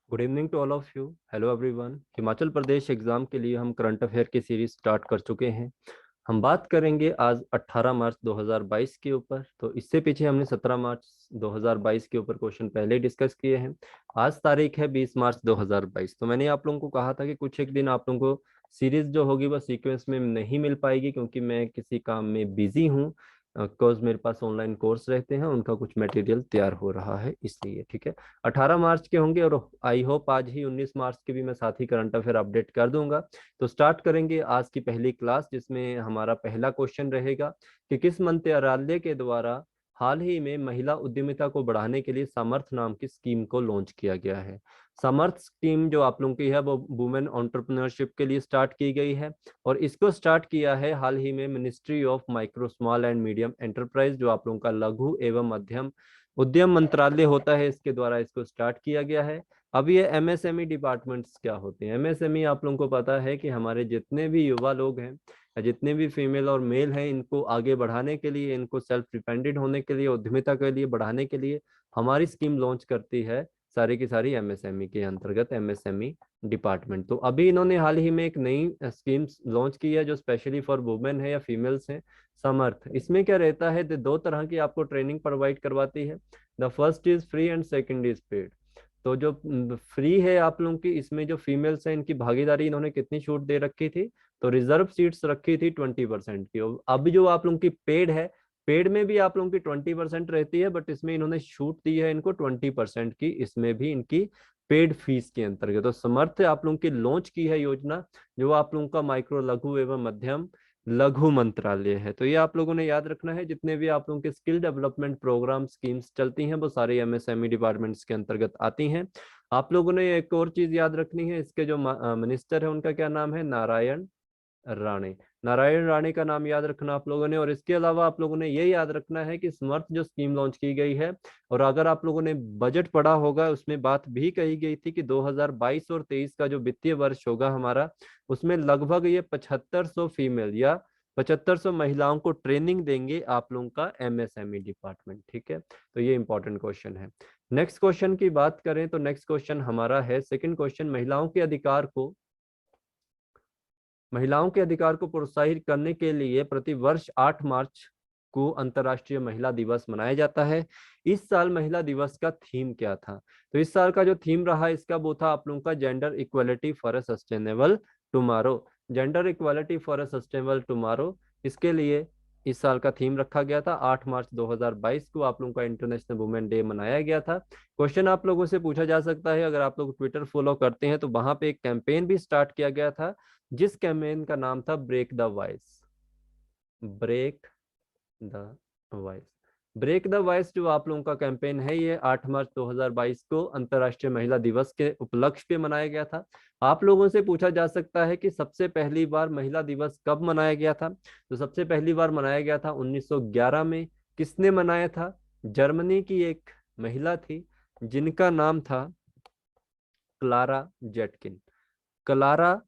Good evening to all of you. Hello everyone. Himachal Pradesh exam के लिए हम करंट अफेयर की सीरीज स्टार्ट कर चुके हैं। हम बात करेंगे आज 18 मार्च 2022 के ऊपर। तो इससे पीछे हमने 17 मार्च 2022 के ऊपर क्वेश्चन पहले डिस्कस किए हैं। आज तारीख है 20 मार्च 2022। तो मैंने आप लोगों को कहा था कि कुछ एक दिन आप लोगों को सीरीज जो होगी वह सीक्वेंस में नहीं मिल पाएगी, क्योंकि मैं किसी काम में बिजी हूँ। बिकॉज मेरे पास ऑनलाइन कोर्स रहते हैं, उनका कुछ मटेरियल तैयार हो रहा है, इसलिए। ठीक है, 18 मार्च के होंगे और आई होप आज ही 19 मार्च के भी मैं साथ ही करंट अफेयर अपडेट कर दूंगा। तो स्टार्ट करेंगे आज की पहली क्लास, जिसमें हमारा पहला क्वेश्चन रहेगा कि किस मंत्रालय के द्वारा हाल ही में महिला उद्यमिता को बढ़ाने के लिए समर्थ नाम की स्कीम को लॉन्च किया गया है। समर्थ स्कीम जो आप लोगों की है वो वुमेन एंटरप्रेन्योरशिप के लिए स्टार्ट की गई है, और इसको स्टार्ट किया है हाल ही में ministry of micro small and medium enterprise, जो आप लोगों का लघु एवं मध्यम उद्यम मंत्रालय होता है, इसके द्वारा इसको स्टार्ट किया गया है। अब ये एमएसएमई डिपार्टमेंट्स क्या होते हैं? एमएसएमई आप लोगों को पता है कि हमारे जितने भी युवा लोग हैं या जितने भी फीमेल और मेल हैं, इनको आगे बढ़ाने के लिए, इनको सेल्फ डिपेंडेंट होने के लिए, उद्यमिता के लिए बढ़ाने के लिए हमारी स्कीम लॉन्च करती है सारी की सारी एमएसएमई के अंतर्गत, एमएसएमई डिपार्टमेंट। तो अभी इन्होंने हाल ही में एक नई स्कीम लॉन्च की है जो स्पेशली फॉर वुमेन है या फीमेल्स हैं, समर्थ। इसमें क्या रहता है, दो तरह की आपको ट्रेनिंग प्रोवाइड करवाती है। The first is free and second is paid. तो जो फ्री है आप लोगों की, इसमें जो फीमेल्स हैं इनकी भागीदारी इन्होंने कितनी छूट दे रखी थी, तो रिजर्व सीट्स रखी थी 20% की। और अब जो आप लोगों की पेड है, पेड में भी आप लोगों की 20% रहती है, बट इसमें इन्होंने छूट दी है इनको 20% की, इसमें भी इनकी पेड फीस के अंतर्गत। तो समर्थ आप लोगों की लॉन्च की है योजना, जो आप लोगों का माइक्रो लघु एवं मध्यम लघु मंत्रालय है। तो ये आप लोगों ने याद रखना है, जितने भी आप लोगों के स्किल डेवलपमेंट प्रोग्राम स्कीम्स चलती हैं वो सारे एमएसएमई डिपार्टमेंट्स के अंतर्गत आती हैं। आप लोगों ने एक और चीज याद रखनी है, इसके जो मिनिस्टर है उनका क्या नाम है? नारायण राणे। नारायण राणे का नाम याद रखना आप लोगों ने। और इसके अलावा आप लोगों ने ये याद रखना है कि समर्थ जो स्कीम लॉन्च की गई है, और अगर आप लोगों ने बजट पढ़ा होगा उसमें बात भी कही गई थी कि 2022 और 23 का जो वित्तीय वर्ष होगा हमारा, उसमें लगभग ये 7500 फीमेल या 7500 महिलाओं को ट्रेनिंग देंगे आप लोगों का एमएसएमई डिपार्टमेंट। ठीक है, तो ये इंपॉर्टेंट क्वेश्चन है। नेक्स्ट क्वेश्चन की बात करें तो नेक्स्ट क्वेश्चन हमारा है सेकंड क्वेश्चन, महिलाओं के अधिकार को प्रोत्साहित करने के लिए प्रतिवर्ष 8 मार्च को अंतर्राष्ट्रीय महिला दिवस मनाया जाता है। इस साल महिला दिवस का थीम क्या था? तो इस साल का जो थीम रहा इसका वो था आप लोगों का gender equality for a sustainable tomorrow. Gender equality for a sustainable tomorrow, इसके लिए इस साल का थीम रखा गया था। 8 मार्च 2022 को आप लोगों का इंटरनेशनल वुमेन डे मनाया गया था। क्वेश्चन आप लोगों से पूछा जा सकता है, अगर आप लोग ट्विटर फॉलो करते हैं तो वहां पे एक कैंपेन भी स्टार्ट किया गया था, जिस कैंपेन का नाम था break the voice. Break the voice. Break the voice जो आप लोगों का कैंपेन है, ये 8 मार्च 2022 को अंतर्राष्ट्रीय महिला दिवस के उपलक्ष्य पे मनाया गया था। आप लोगों से पूछा जा सकता है कि सबसे पहली बार महिला दिवस कब मनाया गया था? तो सबसे पहली बार मनाया गया था 1911 में। किसने मनाया था? जर्मनी की एक महिला थी जिनका नाम था क्लारा जेटकिन। क्लारा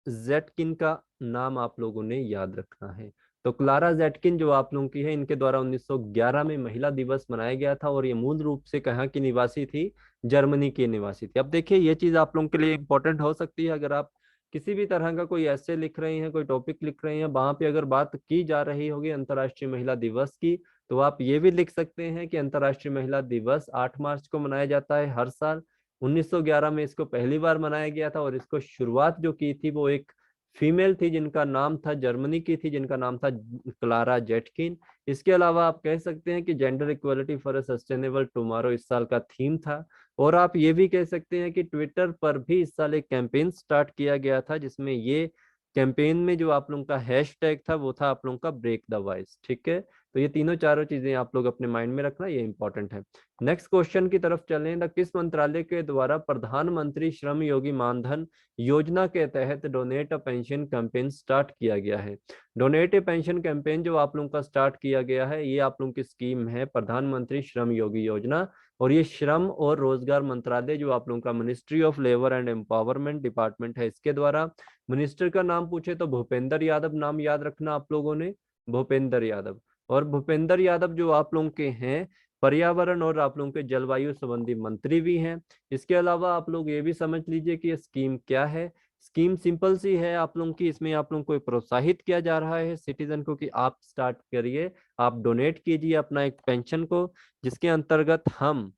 जेटकिन का नाम आप लोगों ने याद रखना है। तो क्लारा जेटकिन जो आप लोगों की है, इनके द्वारा 1911 में महिला दिवस मनाया गया था, और ये मूल रूप से कहाँ की निवासी थी? जर्मनी की निवासी थी। अब देखिए, ये चीज आप लोगों के लिए इंपॉर्टेंट हो सकती है। अगर आप किसी भी तरह का कोई ऐसे लिख रहे हैं, कोई टॉपिक लिख रहे हैं, वहां पे अगर बात की जा रही होगी अंतर्राष्ट्रीय महिला दिवस की, तो आप ये भी लिख सकते हैं कि अंतर्राष्ट्रीय महिला दिवस 8 मार्च को मनाया जाता है हर साल। 1911 में इसको पहली बार मनाया गया था, और इसको शुरुआत जो की थी वो एक फीमेल थी जिनका नाम था, जर्मनी की थी जिनका नाम था क्लारा जेटकिन। इसके अलावा आप कह सकते हैं कि gender equality for a sustainable tomorrow इस साल का थीम था। और आप ये भी कह सकते हैं कि ट्विटर पर भी इस साल एक कैंपेन स्टार्ट किया गया था, जिसमें ये कैंपेन में जो आप लोगों का हैशटैग था वो था आप लोगों का ब्रेक द वॉइस। ठीक है, तो ये तीनों चारों चीजें आप लोग अपने माइंड में रखना, ये इंपॉर्टेंट है। नेक्स्ट क्वेश्चन की तरफ चलें। द किस मंत्रालय के द्वारा प्रधानमंत्री श्रम योगी मानधन योजना के तहत donate a pension campaign start किया गया है? डोनेट ए पेंशन कैंपेन जो आप लोगों का स्टार्ट किया गया है, ये आप लोगों की स्कीम है प्रधानमंत्री श्रम योगी योजना। और ये श्रम और रोजगार मंत्रालय जो आप लोगों का ministry of labour and empowerment department है, इसके द्वारा। मिनिस्टर का नाम पूछे तो भूपेंद्र यादव नाम याद रखना आप लोगों ने, भूपेंद्र यादव। और भूपेंद्र यादव जो आप लोगों के हैं, पर्यावरण और आप लोगों के जलवायु संबंधी मंत्री भी हैं। इसके अलावा आप लोग ये भी समझ लीजिए कि ये स्कीम क्या है। स्कीम सिंपल सी है आप लोगों की, इसमें आप लोगों को प्रोत्साहित किया जा रहा है सिटीजन को कि आप स्टार्ट करिए, आप डोनेट कीजिए अपना एक पेंशन को, जिसके अंतर्गत हम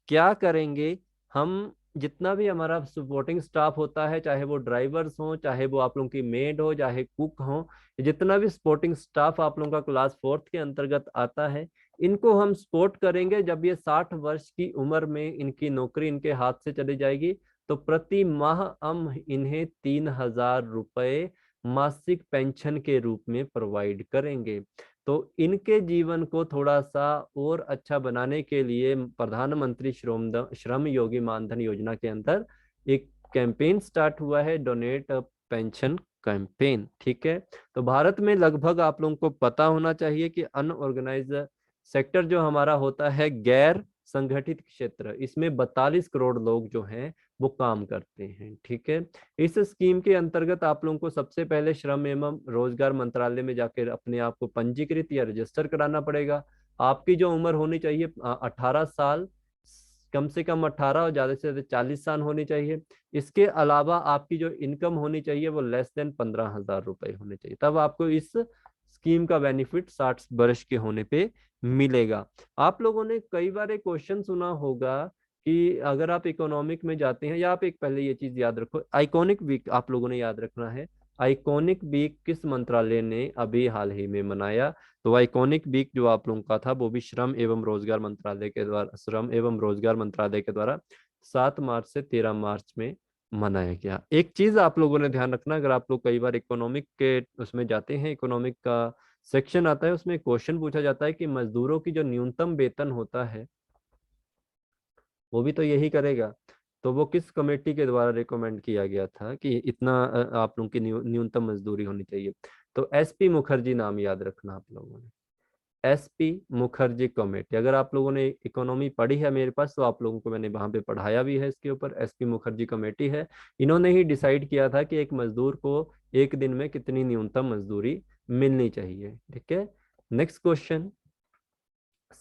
क्या करेंगे, हम जितना भी हमारा सपोर्टिंग स्टाफ होता है, चाहे वो ड्राइवर्स हो, चाहे वो आप लोगों की मेड हो, चाहे कुक हो, जितना भी सपोर्टिंग स्टाफ आप लोगों का क्लास 4th के अंतर्गत आता है, इनको हम सपोर्ट करेंगे। जब ये 60 वर्ष की उम्र में इनकी नौकरी इनके हाथ से चली जाएगी, तो प्रति माह हम इन्हें 3,000 रुपए मासिक पेंशन के रूप में प्रोवाइड करेंगे। तो इनके जीवन को थोड़ा सा और अच्छा बनाने के लिए प्रधानमंत्री श्रम योगी मानधन योजना के अंदर एक कैंपेन स्टार्ट हुआ है, डोनेट अ पेंशन कैंपेन। ठीक है, तो भारत में लगभग आप लोगों को पता होना चाहिए कि अनऑर्गेनाइज सेक्टर जो हमारा होता है, गैर संगठित क्षेत्र, इसमें 42 करोड़ लोग जो हैं वो काम करते हैं। ठीक है, इस स्कीम के अंतर्गत आप लोगों को सबसे पहले श्रम एवं रोजगार मंत्रालय में जाकर अपने आप को पंजीकृत या रजिस्टर कराना पड़ेगा। आपकी जो उम्र होनी चाहिए 18 साल, कम से कम 18 और ज्यादा से ज्यादा 40 साल होनी चाहिए। इसके अलावा आपकी जो इनकम होनी चाहिए वो लेस देन 15,000 रुपए होने चाहिए, तब आपको इस स्कीम का बेनिफिट 60 वर्ष के होने पे मिलेगा। आप लोगों ने कई बार एक क्वेश्चन सुना होगा कि अगर आप इकोनॉमिक में जाते हैं, या आप एक पहले ये चीज याद रखो, आइकॉनिक वीक आप लोगों ने याद रखना है। आइकॉनिक वीक किस मंत्रालय ने अभी हाल ही में मनाया? तो आइकॉनिक वीक जो आप लोगों का था वो भी श्रम एवं रोजगार मंत्रालय के द्वारा 7 मार्च से 13 मार्च में मनाया गया। एक चीज आप लोगों ने ध्यान रखना, अगर आप लोग कई बार इकोनॉमिक के उसमें जाते हैं, इकोनॉमिक का सेक्शन आता है, उसमें क्वेश्चन पूछा जाता है कि मजदूरों की जो न्यूनतम वेतन होता है वो भी तो यही करेगा। तो वो किस कमेटी के द्वारा रिकमेंड किया गया था कि इतना आप लोगों की न्यूनतम मजदूरी होनी चाहिए? तो एसपी मुखर्जी नाम याद रखना आप लोगों ने, एसपी मुखर्जी कमेटी। अगर आप लोगों ने इकोनॉमी पढ़ी है मेरे पास, तो आप लोगों को मैंने वहां पे पढ़ाया भी है इसके ऊपर। एसपी मुखर्जी कमेटी है, इन्होंने ही डिसाइड किया था कि एक मजदूर को एक दिन में कितनी न्यूनतम मजदूरी मिलनी चाहिए। ठीक है, नेक्स्ट क्वेश्चन,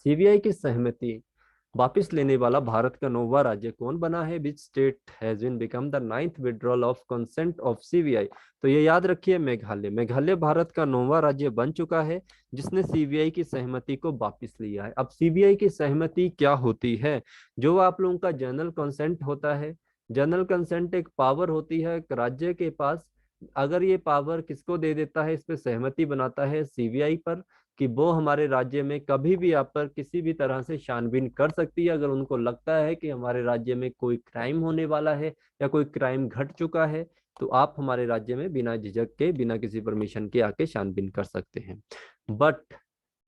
सीबीआई की सहमति वापिस लेने वाला भारत का 9वां राज्य कौन बना है? Which state has been become the 9th withdrawal of consent of CBI? तो ये याद रखिए, मेघालय। मेघालय भारत का 9वां राज्य बन चुका है जिसने सीबीआई की सहमति को वापिस लिया है। अब सीबीआई की सहमति क्या होती है? जो आप लोगों का जनरल कंसेंट होता है, जनरल कंसेंट एक पावर होती है एक राज्य के पास। अगर ये पावर किसको दे देता है, इस पे सहमति बनाता है सीबीआई पर, कि वो हमारे राज्य में कभी भी आप पर किसी भी तरह से छानबीन कर सकती है। अगर उनको लगता है कि हमारे राज्य में कोई क्राइम होने वाला है या कोई क्राइम घट चुका है, तो आप हमारे राज्य में बिना झिझक के, बिना किसी परमिशन के आके छानबीन कर सकते हैं। बट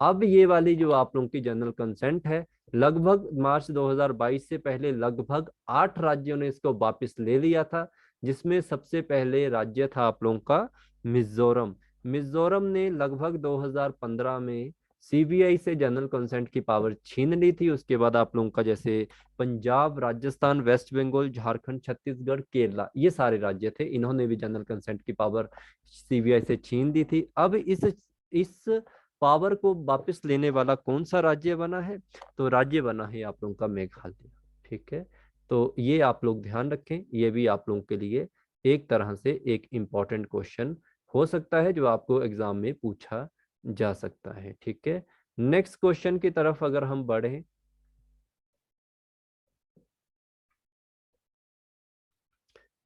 अब ये वाली जो आप लोगों की जनरल कंसेंट है, लगभग मार्च 2022 से पहले लगभग 8 राज्यों ने इसको वापस ले लिया था, जिसमें सबसे पहले राज्य था आप लोगों का मिजोरम। मिजोरम ने लगभग 2015 में सीबीआई से जनरल कंसेंट की पावर छीन ली थी। उसके बाद आप लोगों का जैसे पंजाब, राजस्थान, वेस्ट बंगाल, झारखंड, छत्तीसगढ़, केरला, ये सारे राज्य थे, इन्होंने भी जनरल कंसेंट की पावर सीबीआई से छीन दी थी। अब इस पावर को वापस लेने वाला कौन सा राज्य बना है? तो राज्य बना है आप लोगों का मेघालय। ठीक है, तो ये आप लोग ध्यान रखें, ये भी आप लोगों के लिए एक तरह से एक इम्पॉर्टेंट क्वेश्चन हो सकता है जो आपको एग्जाम में पूछा जा सकता है। ठीक है, नेक्स्ट क्वेश्चन की तरफ अगर हम बढ़े,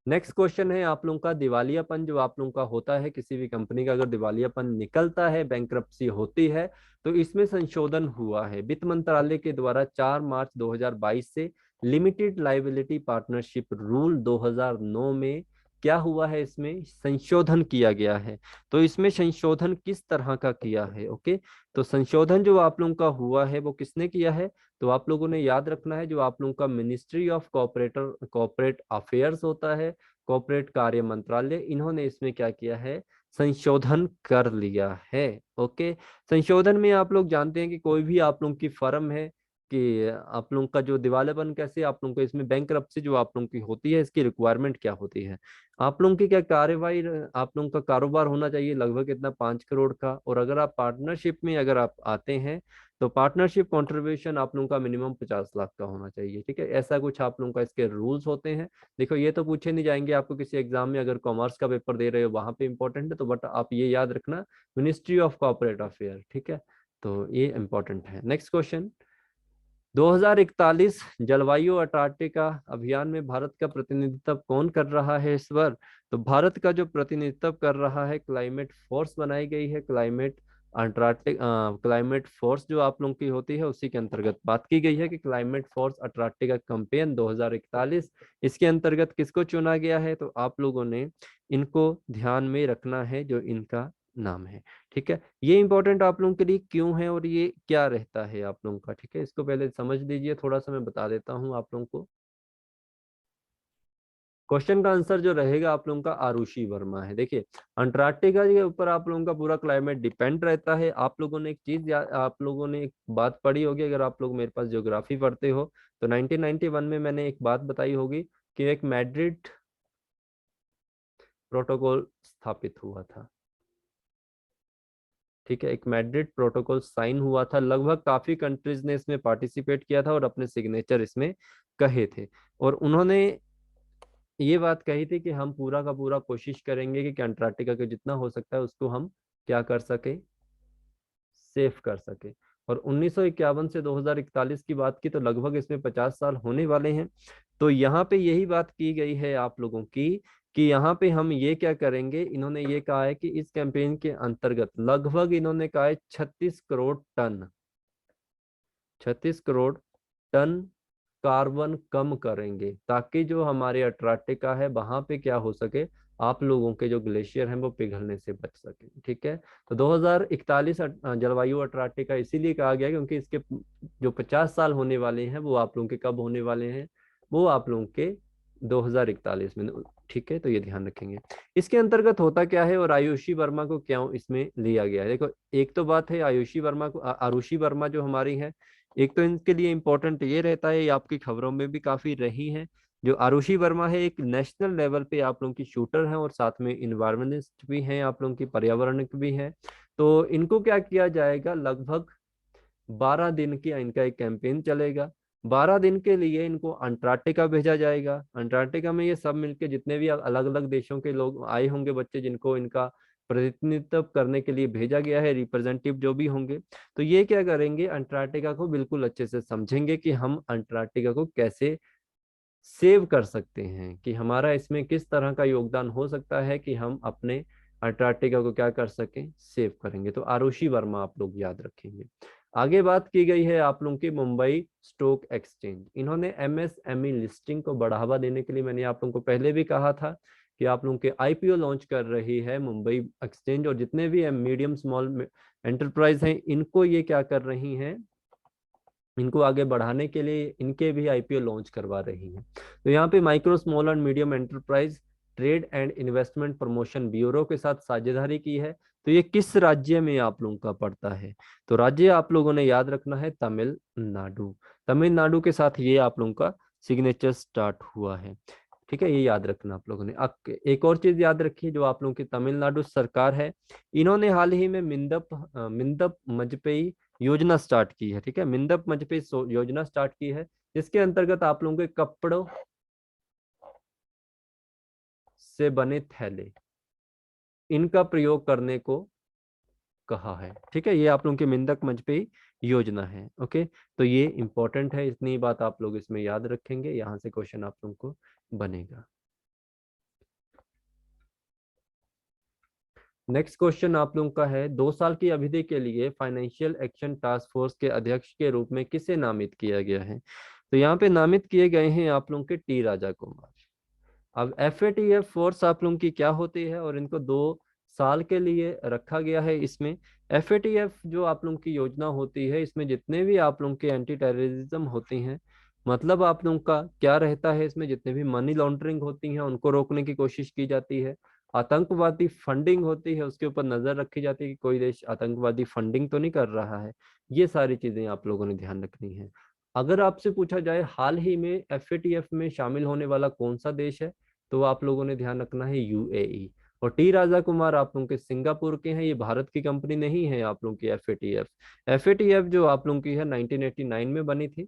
नेक्स्ट क्वेश्चन है आप लोगों का दिवालियापन जो आप लोगों का होता है, किसी भी कंपनी का अगर दिवालियापन निकलता है, बैंक्रप्सी होती है, तो इसमें संशोधन हुआ है। वित्त मंत्रालय के द्वारा 4 मार्च 2022 से लिमिटेड लाइबिलिटी पार्टनरशिप रूल 2009 में क्या हुआ है, इसमें संशोधन किया गया है। तो इसमें संशोधन किस तरह का किया है? ओके, तो संशोधन जो आप लोगों का हुआ है वो किसने किया है? तो आप लोगों ने याद रखना है, जो आप लोगों का मिनिस्ट्री ऑफ कॉर्पोरेट अफेयर्स होता है, कॉर्पोरेट कार्य मंत्रालय, इन्होंने इसमें क्या किया है? संशोधन कर लिया है। ओके, संशोधन में आप लोग जानते हैं कि कोई भी आप लोगों की फर्म है, कि आप लोगों का जो दिवालेपन कैसे, आप लोगों को इसमें बैंकरप्सी जो आप लोगों की होती है इसकी रिक्वायरमेंट क्या होती है, आप लोगों की क्या कार्यवाही, आप लोगों का कारोबार होना चाहिए लगभग इतना 5 करोड़ का, और अगर आप पार्टनरशिप में अगर आप आते हैं तो पार्टनरशिप कंट्रीब्यूशन आप लोगों का मिनिमम 50 लाख का होना चाहिए। ठीक है, ऐसा कुछ आप लोगों का इसके रूल्स होते हैं। देखो ये तो पूछे नहीं जाएंगे आपको किसी एग्जाम में, अगर कॉमर्स का पेपर दे रहे हो वहां पे इंपॉर्टेंट है तो, बट आप ये याद रखना मिनिस्ट्री ऑफ कॉर्पोरेट अफेयर। ठीक है, तो ये इंपॉर्टेंट है। नेक्स्ट क्वेश्चन, 2041 जलवायु अंटार्कटिका अभियान में भारत का प्रतिनिधित्व कौन कर रहा है इस बार? तो भारत का जो प्रतिनिधित्व कर रहा है, क्लाइमेट फोर्स बनाई गई है, क्लाइमेट अंटार्कटिक क्लाइमेट फोर्स जो आप लोगों की होती है उसी के अंतर्गत बात की गई है कि क्लाइमेट फोर्स अंटार्कटिका कैंपेन 2041, इसके अंतर्गत किसको चुना गया है? तो आप लोगों ने इनको ध्यान में रखना है जो इनका नाम है। ठीक है, ये इंपॉर्टेंट आप लोगों के लिए क्यों है और ये क्या रहता है आप लोगों का। ठीक है, इसको पहले समझ लीजिए, थोड़ा सा मैं बता देता हूँ आप लोगों को। क्वेश्चन का आंसर जो रहेगा आप लोगों का आरुषि वर्मा है। देखिए, अंटार्कटिका के ऊपर आप लोगों का पूरा क्लाइमेट डिपेंड रहता है। आप लोगों ने एक चीज आप लोगों ने एक बात पढ़ी होगी, अगर आप लोग मेरे पास ज्योग्राफी पढ़ते हो तो 1991 में मैंने एक बात बताई होगी कि एक मैड्रिड प्रोटोकॉल स्थापित हुआ था। ठीक है, एक मैड्रिड प्रोटोकॉल साइन हुआ था, लगभग काफी कंट्रीज ने इसमें पार्टिसिपेट किया था और अपने सिग्नेचर इसमें कहे थे, और उन्होंने ये बात कही थी कि हम पूरा का पूरा कोशिश करेंगे कि अंटार्कटिका के जितना हो सकता है उसको हम क्या कर सके, सेफ कर सके। और 1951 से 2041 की बात की तो लगभग इसमें 50 साल होने वाले हैं। तो यहाँ पे यही बात की गई है आप लोगों की कि यहाँ पे हम ये क्या करेंगे, इन्होंने ये कहा है कि इस कैंपेन के अंतर्गत लगभग इन्होंने कहा है 36 करोड़ टन कार्बन कम करेंगे, ताकि जो हमारे अंटार्कटिका है वहां पे क्या हो सके, आप लोगों के जो ग्लेशियर हैं वो पिघलने से बच सके। ठीक है, तो 2041 जलवायु अंटार्कटिका इसीलिए कहा गया क्योंकि इसके जो 50 साल होने वाले हैं वो आप लोगों के कब होने वाले हैं, वो आप लोगों के 2041 में। ठीक है, तो ये ध्यान रखेंगे। इसके अंतर्गत होता क्या है और आयुषी वर्मा को क्यों इसमें लिया गया है? देखो, एक तो बात है आयुषी वर्मा को, आरुषि वर्मा जो हमारी है, एक तो इनके लिए इम्पोर्टेंट ये रहता है, ये आपकी खबरों में भी काफी रही है, जो आरुषि वर्मा है एक नेशनल लेवल पे आप लोगों की शूटर हैं और साथ में इन्वायरमेंटिस्ट भी हैं, आप लोगों की पर्यावरण भी हैं। तो इनको क्या किया जाएगा, लगभग 12 दिन की इनका एक कैंपेन चलेगा। 12 दिन के लिए इनको अंटार्कटिका भेजा जाएगा। अंटार्कटिका में ये सब मिलके जितने भी अलग अलग देशों के लोग आए होंगे बच्चे, जिनको इनका प्रतिनिधित्व करने के लिए भेजा गया है, रिप्रेजेंटेटिव जो भी होंगे, तो ये क्या करेंगे, अंटार्कटिका को बिल्कुल अच्छे से समझेंगे कि हम अंटार्कटिका को कैसे सेव कर सकते हैं, कि हमारा इसमें किस तरह का योगदान हो सकता है कि हम अपने अंटार्कटिका को क्या कर सकें, सेव करेंगे। तो आरुषि वर्मा आप लोग याद रखेंगे। आगे बात की गई है आप लोगों की मुंबई स्टॉक एक्सचेंज, इन्होंने एमएसएमई लिस्टिंग को बढ़ावा देने के लिए, मैंने आप लोगों को पहले भी कहा था कि आप लोगों के आईपीओ लॉन्च कर रही है मुंबई एक्सचेंज, और जितने भी मीडियम स्मॉल एंटरप्राइज हैं इनको ये क्या कर रही हैं, इनको आगे बढ़ाने के लिए इनके भी आईपीओ लॉन्च करवा रही हैं। तो यहाँ पे micro small and medium enterprise trade and investment promotion bureau के साथ साझेदारी की है। तो ये किस राज्य में आप लोगों का पड़ता है? तो राज्य आप लोगों ने याद रखना है तमिलनाडु। तमिलनाडु के साथ ये आप लोगों का सिग्नेचर स्टार्ट हुआ है। ठीक है, ये याद रखना आप लोगों ने। अब एक और चीज याद रखिए, जो आप लोगों की तमिलनाडु सरकार है, इन्होंने हाल ही में मिंदप मजपेई योजना स्टार्ट की है। ठीक है, मिंदप मजपेई योजना स्टार्ट की है, जिसके अंतर्गत आप लोगों के कपड़ों से बने थैले, इनका प्रयोग करने को कहा है। ठीक है, ये आप लोगों की मिंदक मजपेई योजना है। ओके, तो ये इंपॉर्टेंट है, इतनी बात आप लोग इसमें याद रखेंगे, यहाँ से क्वेश्चन आप लोगों को बनेगा। नेक्स्ट क्वेश्चन आप लोगों का है, 2 साल की अवधि के लिए फाइनेंशियल एक्शन टास्क फोर्स के अध्यक्ष के रूप में किसे नामित किया गया है? तो यहाँ पे नामित किए गए हैं आप लोगों के टी राजा कुमार। अब एफएटीएफ फोर्स आप लोगों की क्या होती है और इनको 2 साल के लिए रखा गया है इसमें। एफएटीएफ जो आप लोगों की योजना होती है, इसमें जितने भी आप लोगों के एंटी टेररिज्म होती हैं, मतलब आप लोगों का क्या रहता है, इसमें जितने भी मनी लॉन्ड्रिंग होती हैं उनको रोकने की कोशिश की जाती है। आतंकवादी फंडिंग होती है उसके ऊपर नजर रखी जाती है कि कोई देश आतंकवादी फंडिंग तो नहीं कर रहा है। ये सारी चीजें आप लोगों ने ध्यान रखनी है। अगर आपसे पूछा जाए हाल ही में एफएटीएफ में शामिल होने वाला कौन सा देश है, तो आप लोगों ने ध्यान रखना है यूएई। और टी राजा कुमार आप लोगों के सिंगापुर के हैं, ये भारत की कंपनी नहीं है आप लोगों की एफएटीएफ। एफएटीएफ जो आप लोगों की है 1989 में बनी थी,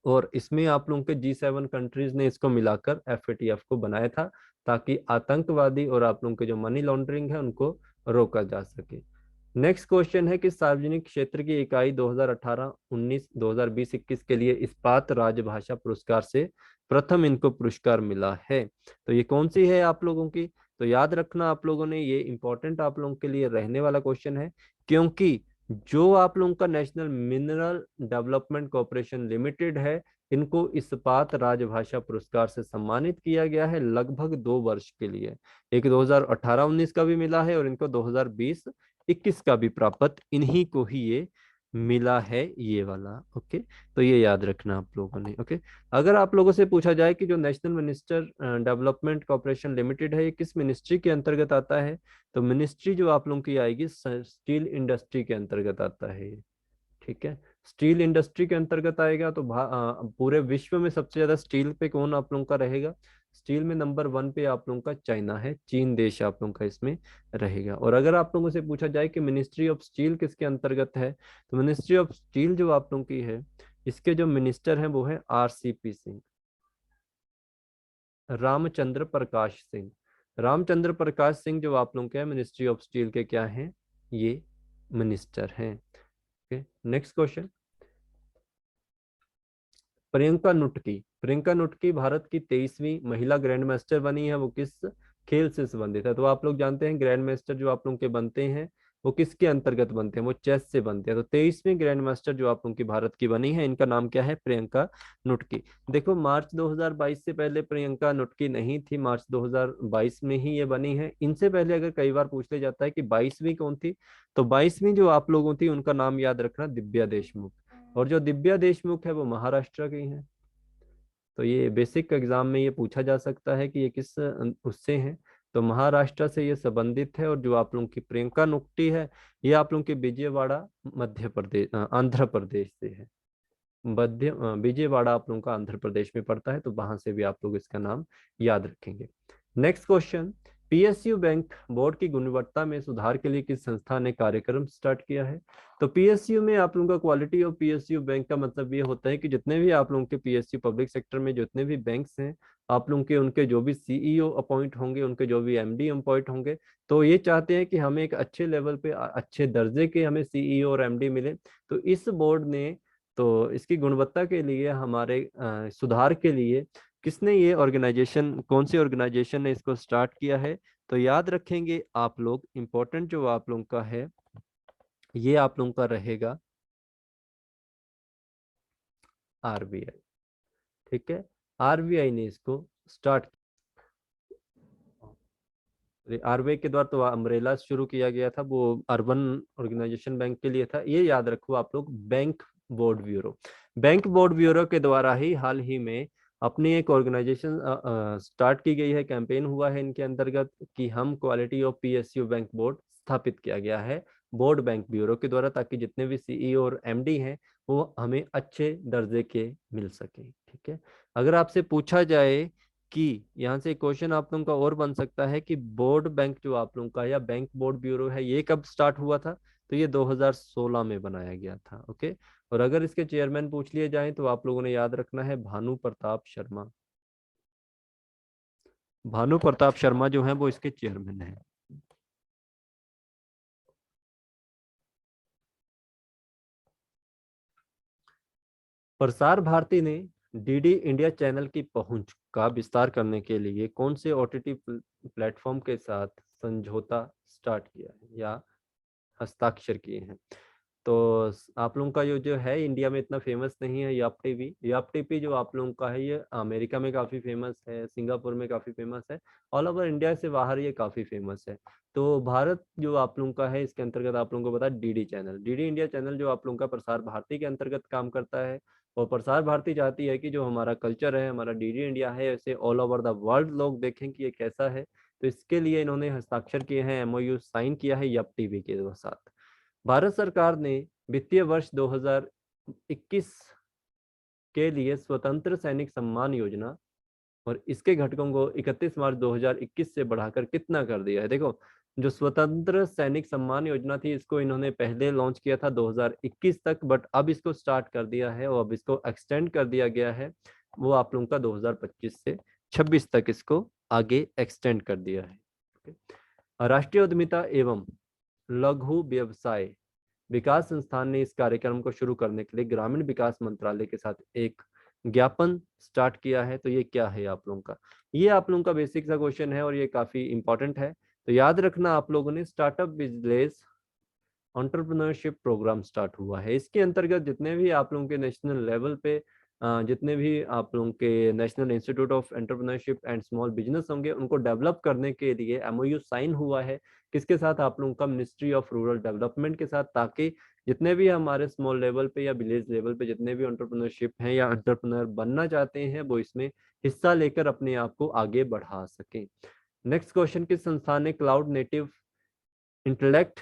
और इसमें आप लोगों के G7 कंट्रीज ने इसको मिलाकर एफएटीएफ को बनाया था, ताकि आतंकवादी और आप लोगों के जो मनी लॉन्ड्रिंग है उनको रोका जा सके। नेक्स्ट क्वेश्चन है कि सार्वजनिक क्षेत्र की इकाई 2018-19, 2020-21 के लिए इस्पात राजभाषा पुरस्कार से प्रथम इनको पुरस्कार मिला है। तो ये कौन सी है आप लोगों की? तो याद रखना आप लोगों ने, ये इंपॉर्टेंट आप लोगों के लिए रहने वाला क्वेश्चन है, क्योंकि जो आप लोगों का national mineral development corporation limited है, इनको इस्पात राजभाषा पुरस्कार से सम्मानित किया गया है लगभग 2 वर्ष के लिए। एक 2018-19 का भी मिला है, और इनको 2020-21 का भी प्राप्त इन्हीं को ही ये मिला है, ये वाला। ओके, तो ये याद रखना आप लोगों ने। ओके, अगर आप लोगों से पूछा जाए कि जो national minister development corporation limited है, ये किस मिनिस्ट्री के अंतर्गत आता है, तो मिनिस्ट्री जो आप लोगों की आएगी स्टील इंडस्ट्री के अंतर्गत आता है ये। ठीक है, स्टील इंडस्ट्री के अंतर्गत आएगा। तो पूरे विश्व में सबसे ज्यादा स्टील पे कौन आप लोगों का रहेगा? स्टील में नंबर 1 पे आप लोगों का चाइना है, चीन देश आप लोगों का इसमें रहेगा। और अगर आप लोगों से पूछा जाए कि मिनिस्ट्री ऑफ स्टील किसके अंतर्गत है, तो मिनिस्ट्री ऑफ स्टील जो आप लोगों की है, इसके जो मिनिस्टर हैं वो है RCP सिंह, रामचंद्र प्रकाश सिंह। रामचंद्र प्रकाश सिंह जो आप लोगों के मिनिस्ट्री ऑफ स्टील के क्या हैं, ये मिनिस्टर हैं। Okay, next question. Priyanka Nutki Bharat की 23वीं महिला ग्रैंड मास्टर बनी है, वो किस खेल से संबंधित है? तो आप लोग जानते हैं ग्रैंड मास्टर जो आप लोगों के बनते हैं वो किसके अंतर्गत बनते हैं, वो चेस से बनते हैं। तो 23वीं ग्रैंड मास्टर जो आप लोगों की भारत की बनी है, इनका नाम क्या है? प्रियंका नुटकी। देखो, मार्च 2022 से पहले प्रियंका नुटकी नहीं थी, मार्च 2022 में ही ये बनी है। इनसे पहले अगर कई बार पूछ लिया जाता है कि 22वीं कौन थी, तो 22वीं जो आप लोगों थी उनका नाम याद रखना, दिव्या देशमुख। और जो दिव्या देशमुख है वो महाराष्ट्र की है। तो ये बेसिक एग्जाम में ये पूछा जा सकता है कि ये किस उससे हैं, तो महाराष्ट्र से ये संबंधित है। और जो आप लोगों की प्रियंका नुक्टी है, ये आप लोगों के विजयवाड़ा मध्य प्रदेश आंध्र प्रदेश से है। विजयवाड़ा आप लोगों का आंध्र प्रदेश में पड़ता है, तो वहां से भी आप लोग इसका नाम याद रखेंगे। Next question. PSU bank board की गुणवत्ता में सुधार के लिए किस संस्था ने कार्यक्रम स्टार्ट किया है? तो PSU में आप लोगों का क्वालिटी ऑफ PSU बैंक का मतलब ये होता है कि जितने भी आप लोगों के PSU पब्लिक सेक्टर में जितने भी बैंक्स हैं, आप लोगों के उनके जो भी CEO अपॉइंट होंगे, उनके जो भी MD अपॉइंट होंगे, तो ये चाहते हैं कि हमें एक अच्छे लेवल पे अच्छे दर्जे के हमें CEO और MD मिले। तो इस बोर्ड ने, तो इसकी गुणवत्ता के लिए, हमारे सुधार के लिए किसने ये ऑर्गेनाइजेशन, कौन सी ऑर्गेनाइजेशन ने इसको स्टार्ट किया है? तो याद रखेंगे आप लोग, इंपॉर्टेंट जो आप लोगों का है, ये आप लोगों का रहेगा RBI। ठीक है, RBI ने इसको स्टार्ट, RBI के द्वारा तो अम्ब्रेला शुरू किया गया था, वो अर्बन ऑर्गेनाइजेशन बैंक के लिए था। ये याद रखो आप लोग, bank board bureau. Bank board bureau के द्वारा ही हाल ही में अपनी एक ऑर्गेनाइजेशन स्टार्ट की गई है, कैंपेन हुआ है इनके अंतर्गत कि हम quality of PSU bank board स्थापित किया गया है बोर्ड बैंक ब्यूरो के द्वारा, ताकि जितने भी CEO और MD हैं वो हमें अच्छे दर्जे के मिल सके। ठीक है, अगर आपसे पूछा जाए कि यहाँ से क्वेश्चन आप लोगों का और बन सकता है कि बोर्ड बैंक जो आप लोगों का या बैंक बोर्ड ब्यूरो है, ये कब स्टार्ट हुआ था? तो ये 2016 में बनाया गया था। ओके, और अगर इसके चेयरमैन पूछ लिए जाएं, तो आप लोगों ने याद रखना है भानु प्रताप शर्मा। भानु प्रताप शर्मा जो है वो इसके चेयरमैन है। प्रसार भारती ने DD इंडिया चैनल की पहुंच का विस्तार करने के लिए कौन से OTT प्लेटफॉर्म के साथ समझौता स्टार्ट किया है या हस्ताक्षर किए हैं? तो आप लोगों का जो है इंडिया में इतना फेमस नहीं है याप टीवी जो आप लोगों का है, ये अमेरिका में काफ़ी फेमस है, सिंगापुर में काफ़ी फेमस है, ऑल ओवर इंडिया से बाहर ये काफ़ी फेमस है। तो भारत जो आप लोगों का है, इसके अंतर्गत आप लोगों को पता है DD channel, DD India channel जो आप लोगों का प्रसार भारती के अंतर्गत काम करता है। और प्रसार भारती चाहती है कि जो हमारा कल्चर है, हमारा DD इंडिया है, ऐसे ऑल ओवर द वर्ल्ड लोग देखें कि ये कैसा है। तो इसके लिए इन्होंने हस्ताक्षर किए हैं, MOU साइन किया है YUP TV के साथ। भारत सरकार ने वित्तीय वर्ष 2021 के लिए स्वतंत्र सैनिक सम्मान योजना और इसके घटकों को 31 मार्च 2021 से बढ़ाकर कितना कर दिया है। देखो, जो स्वतंत्र सैनिक सम्मान योजना थी, इसको इन्होंने पहले लॉन्च किया था 2021 तक, बट अब इसको स्टार्ट कर दिया है और अब इसको एक्सटेंड कर दिया गया है। वो आप लोगों का 2025 से 26 तक इसको आगे एक्सटेंड कर दिया है। राष्ट्रीय उद्यमिता एवं लघु व्यवसाय विकास संस्थान ने इस कार्यक्रम को शुरू करने के लिए ग्रामीण विकास मंत्रालय के साथ एक ज्ञापन स्टार्ट किया है। तो ये क्या है आप लोगों का, ये आप लोगों का बेसिक सा क्वेश्चन है और ये काफी इंपॉर्टेंट है। तो याद रखना, आप लोगों ने startup business entrepreneurship programme start हुआ है। इसके अंतर्गत जितने भी आप लोगों के नेशनल लेवल पे जितने भी आप लोगों के national institute of entrepreneurship and small business होंगे, उनको डेवलप करने के लिए एमओयू साइन हुआ है। किसके साथ? आप लोगों का मिनिस्ट्री ऑफ रूरल डेवलपमेंट के साथ, ताकि जितने भी हमारे स्मॉल लेवल पे या विलेज लेवल पे जितने भी एंटरप्रेन्योरशिप हैं या एंटरप्रेन्योर बनना चाहते हैं, वो इसमें हिस्सा लेकर अपने आप को आगे बढ़ा सकें। नेक्स्ट क्वेश्चन, किस संस्थान ने cloud native intellect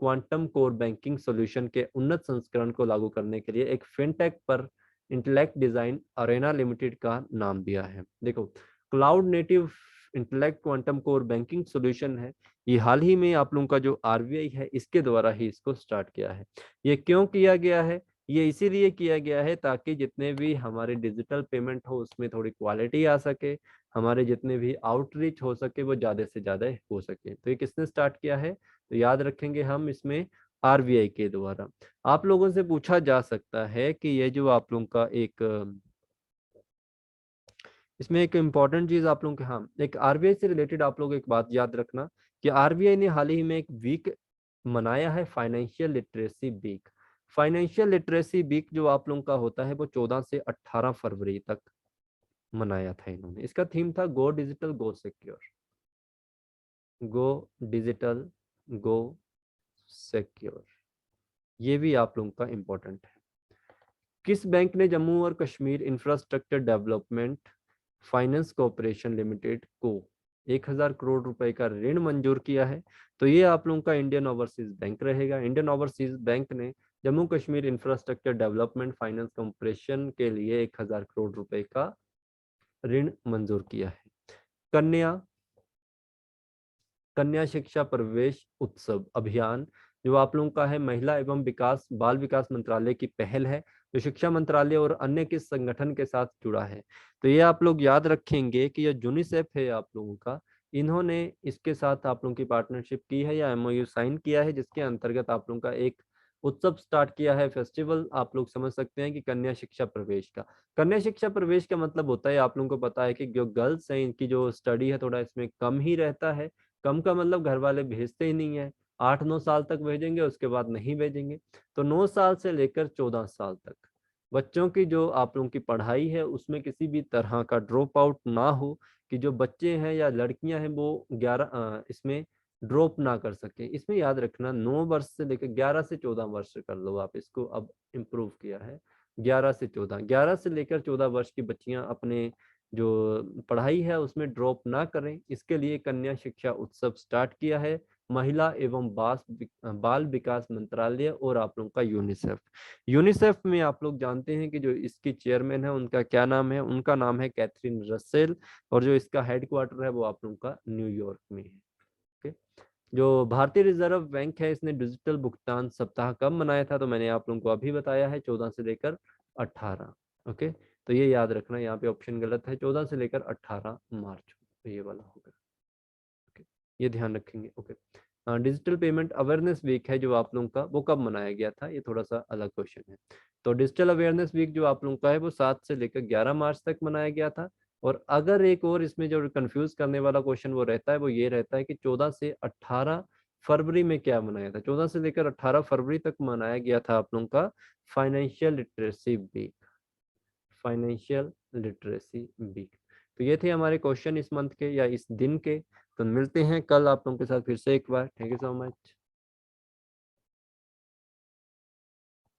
quantum core banking solution के उन्नत संस्करण को लागू करने के लिए एक फिनटेक पर इंटेलेक्ट डिजाइन अरेना लिमिटेड का नाम दिया है? देखो, cloud native intellect quantum core banking solution है, ये हाल ही में आप लोगों का जो आरबीआई है इसके द्वारा ही इसको स्टार्ट किया है। ये क्यों किया गया है? ये इसीलिए किया गया है ताकि जितने भी हमारे डिजिटल पेमेंट हो उसमें थोड़ी क्वालिटी आ सके, हमारे जितने भी आउटरीच हो सके वो ज्यादा से ज्यादा हो सके। तो ये किसने स्टार्ट किया है? तो याद रखेंगे हम इसमें आरबीआई के द्वारा। आप लोगों से पूछा जा सकता है कि ये जो आप लोगों का एक इसमें एक इम्पॉर्टेंट चीज आप लोगों के, हाँ, एक आरबीआई से रिलेटेड आप लोग एक बात याद रखना कि आरबीआई ने हाल ही में एक वीक मनाया है, financial literacy week. Financial literacy week जो आप लोगों का होता है वो 14 से 18 फरवरी तक मनाया था इन्होंने। इसका थीम था गो डिजिटल गो सिक्योर, गो डिजिटल गो सिक्योर। ये भी आप लोगों का इम्पोर्टेंट है। किस बैंक ने जम्मू और Kashmir infrastructure development finance corporation limited को 1000 करोड़ रुपए का ऋण मंजूर किया है? तो ये आप लोगों का इंडियन ओवरसीज बैंक रहेगा। इंडियन ओवरसीज बैंक ने Jammu Kashmir infrastructure development finance corporation के लिए 1000 करोड़ रुपए का ऋण मंजूर किया है। कन्या कन्या शिक्षा प्रवेश उत्सव अभियान जो आप लोगों का है, महिला एवं विकास बाल विकास मंत्रालय की पहल है, जो शिक्षा मंत्रालय और अन्य किस संगठन के साथ जुड़ा है? तो ये आप लोग याद रखेंगे कि यह यूनिसेफ है आप लोगों का। इन्होंने इसके साथ आप लोगों की पार्टनरशिप की है या एमओयू साइन किया है, जिसके अंतर्गत आप लोगों का एक उत्सव स्टार्ट किया है, फेस्टिवल आप लोग समझ सकते हैं कि कन्या शिक्षा प्रवेश का। कन्या शिक्षा प्रवेश का मतलब होता है, आप लोगों को पता है कि जो गर्ल्स हैं इनकी जो स्टडी है थोड़ा इसमें कम ही रहता है। कम का मतलब घर वाले भेजते ही नहीं है, 8-9 साल तक भेजेंगे, उसके बाद नहीं भेजेंगे। तो 9 साल से लेकर 14 साल तक बच्चों की जो आप लोगों की पढ़ाई है उसमें किसी भी तरह का ड्रॉप आउट ना हो, कि जो बच्चे हैं या लड़कियां हैं वो 11 इसमें ड्रॉप ना कर सके। इसमें याद रखना 9 वर्ष से लेकर 11 से 14 वर्ष कर लो आप इसको, अब इम्प्रूव किया है 11 से 14, 11 से लेकर 14 वर्ष की बच्चियां अपने जो पढ़ाई है उसमें ड्रॉप ना करें, इसके लिए कन्या शिक्षा उत्सव स्टार्ट किया है महिला एवं बाल विकास मंत्रालय और आप लोगों का यूनिसेफ। यूनिसेफ में आप लोग जानते हैं कि जो इसकी चेयरमैन है उनका क्या नाम है? उनका नाम है कैथरीन रसेल, और जो इसका हेडक्वार्टर है वो आप लोगों का न्यूयॉर्क में है। ओके। जो भारतीय रिजर्व बैंक है इसने डिजिटल भुगतान सप्ताह कब मनाया था? तो मैंने आप लोगों को अभी बताया है, 14 से लेकर 18। ओके, तो ये याद रखना, यहाँ पे ऑप्शन गलत है, 14 से लेकर 18 मार्च, तो ये वाला होगा। ओके, ये ध्यान रखेंगे। Okay, digital payment awareness week है जो आप लोगों का, वो कब मनाया गया था? ये थोड़ा सा अलग क्वेश्चन है। तो डिजिटल अवेयरनेस वीक जो आप लोगों का है वो 7 से लेकर 11 मार्च तक मनाया गया था। और अगर एक और इसमें जो कंफ्यूज करने वाला क्वेश्चन वो रहता है, वो ये रहता है कि 14 से 18 फरवरी में क्या मनाया था? 14 से लेकर 18 फरवरी तक मनाया गया था आप लोगों का financial literacy week, financial literacy week. तो ये थे हमारे क्वेश्चन इस मंथ के या इस दिन के। तो मिलते हैं कल आप लोगों के साथ फिर से एक बार। Thank you so much.